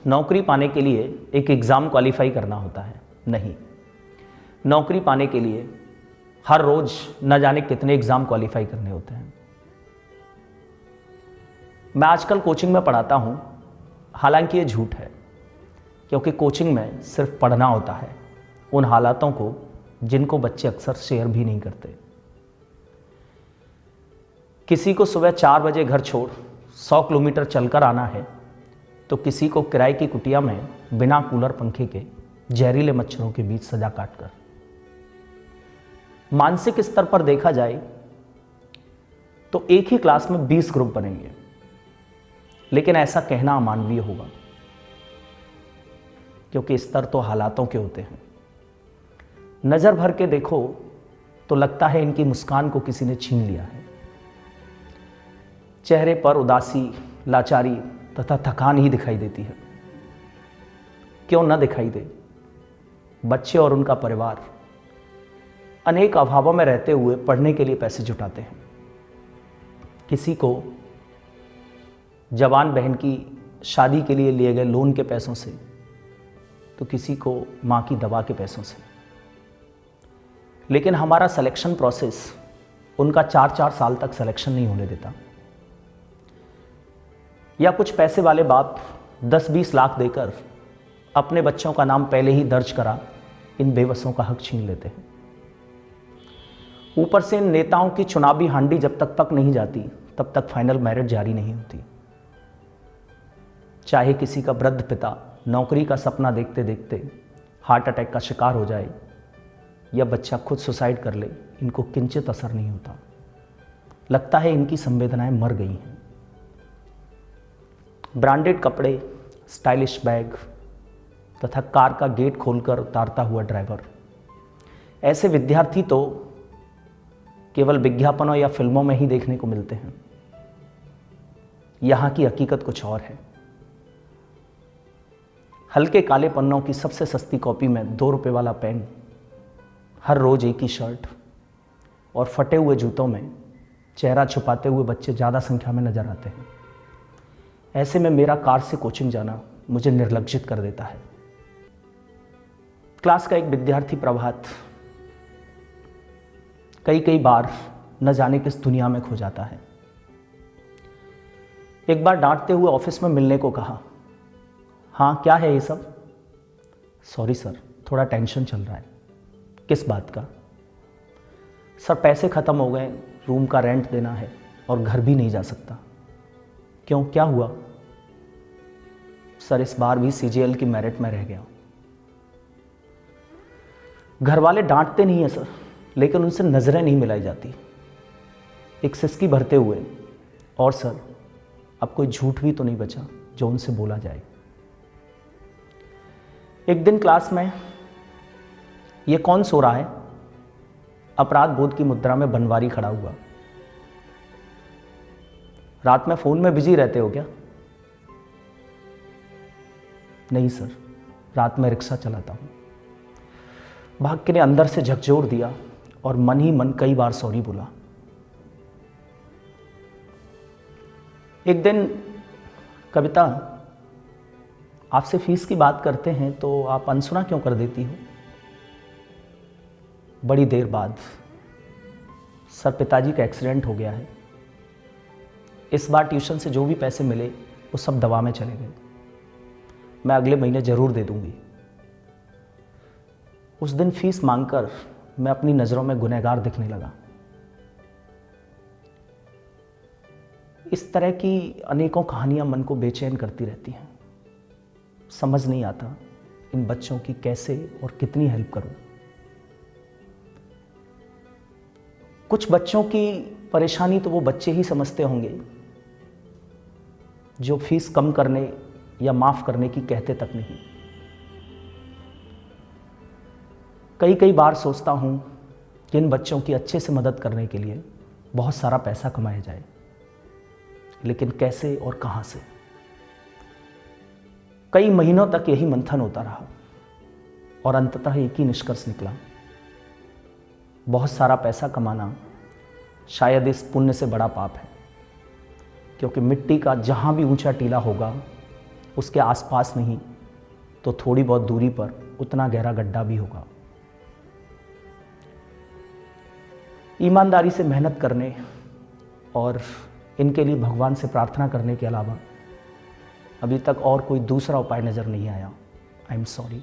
नौकरी पाने के लिए एक एग्ज़ाम क्वालिफाई करना होता है। नहीं, नौकरी पाने के लिए हर रोज़ न जाने कितने एग्ज़ाम क्वालिफाई करने होते हैं। मैं आजकल कोचिंग में पढ़ाता हूँ, हालांकि ये झूठ है, क्योंकि कोचिंग में सिर्फ पढ़ना होता है उन हालातों को जिनको बच्चे अक्सर शेयर भी नहीं करते। किसी को सुबह 4 बजे घर छोड़ 100 किलोमीटर चलकर आना है, तो किसी को किराए की कुटिया में बिना कूलर पंखे के जहरीले मच्छरों के बीच सजा काटकर। मानसिक स्तर पर देखा जाए तो एक ही क्लास में 20 ग्रुप बनेंगे, लेकिन ऐसा कहना अमानवीय होगा, क्योंकि स्तर तो हालातों के होते हैं। नजर भर के देखो तो लगता है इनकी मुस्कान को किसी ने छीन लिया है। चेहरे पर उदासी, लाचारी तथा थकान ही दिखाई देती है। क्यों न दिखाई दे? बच्चे और उनका परिवार अनेक अभावों में रहते हुए पढ़ने के लिए पैसे जुटाते हैं। किसी को जवान बहन की शादी के लिए लिए गए लोन के पैसों से, तो किसी को मां की दवा के पैसों से। लेकिन हमारा सिलेक्शन प्रोसेस उनका 4-4 साल तक सिलेक्शन नहीं होने देता। या कुछ पैसे वाले बाप 10-20 लाख देकर अपने बच्चों का नाम पहले ही दर्ज करा इन बेबसों का हक छीन लेते हैं। ऊपर से इन नेताओं की चुनावी हांडी जब तक पक नहीं जाती, तब तक फाइनल मेरिट जारी नहीं होती। चाहे किसी का वृद्ध पिता नौकरी का सपना देखते देखते हार्ट अटैक का शिकार हो जाए या बच्चा खुद सुसाइड कर ले, इनको किंचित असर नहीं होता। लगता है इनकी संवेदनाएं मर गई हैं। ब्रांडेड कपड़े, स्टाइलिश बैग तथा कार का गेट खोलकर उतारता हुआ ड्राइवर, ऐसे विद्यार्थी तो केवल विज्ञापनों या फिल्मों में ही देखने को मिलते हैं। यहां की हकीकत कुछ और है। हल्के काले पन्नों की सबसे सस्ती कॉपी में 2 रुपए वाला पेन, हर रोज एक ही शर्ट और फटे हुए जूतों में चेहरा छुपाते हुए बच्चे ज़्यादा संख्या में नजर आते हैं। ऐसे में मेरा कार से कोचिंग जाना मुझे निर्लज्जित कर देता है। क्लास का एक विद्यार्थी प्रभात कई बार न जाने किस दुनिया में खो जाता है। एक बार डांटते हुए ऑफिस में मिलने को कहा। हाँ, क्या है ये सब? सॉरी सर, थोड़ा टेंशन चल रहा है। किस बात का? सर, पैसे खत्म हो गए, रूम का रेंट देना है और घर भी नहीं जा सकता। क्यों, क्या हुआ? सर, इस बार भी सीजीएल की मेरिट में रह गया। घर वाले डांटते नहीं है सर, लेकिन उनसे नजरें नहीं मिलाई जाती। एक सिसकी भरते हुए, और सर, अब कोई झूठ भी तो नहीं बचा जो उनसे बोला जाए। एक दिन क्लास में, ये कौन सो रहा है? अपराध बोध की मुद्रा में बनवारी खड़ा हुआ। रात में फोन में बिजी रहते हो क्या? नहीं सर, रात में रिक्शा चलाता हूं। भाग्य ने अंदर से झकझोर दिया और मन ही मन कई बार सॉरी बोला। एक दिन, कविता, आपसे फीस की बात करते हैं तो आप अनसुना क्यों कर देती हो? बड़ी देर बाद, सर, पिताजी का एक्सीडेंट हो गया है। इस बार ट्यूशन से जो भी पैसे मिले वो सब दवा में चले गए। मैं अगले महीने जरूर दे दूंगी। उस दिन फीस मांगकर मैं अपनी नजरों में गुनहगार दिखने लगा। इस तरह की अनेकों कहानियां मन को बेचैन करती रहती हैं। समझ नहीं आता इन बच्चों की कैसे और कितनी हेल्प करूं। कुछ बच्चों की परेशानी तो वो बच्चे ही समझते होंगे जो फीस कम करने या माफ करने की कहते तक नहीं। कई बार सोचता हूं कि इन बच्चों की अच्छे से मदद करने के लिए बहुत सारा पैसा कमाया जाए, लेकिन कैसे और कहां से? कई महीनों तक यही मंथन होता रहा और अंततः एक ही निष्कर्ष निकला। बहुत सारा पैसा कमाना शायद इस पुण्य से बड़ा पाप है, क्योंकि मिट्टी का जहां भी ऊंचा टीला होगा उसके आसपास नहीं तो थोड़ी बहुत दूरी पर उतना गहरा गड्ढा भी होगा। ईमानदारी से मेहनत करने और इनके लिए भगवान से प्रार्थना करने के अलावा अभी तक और कोई दूसरा उपाय नज़र नहीं आया। I am sorry.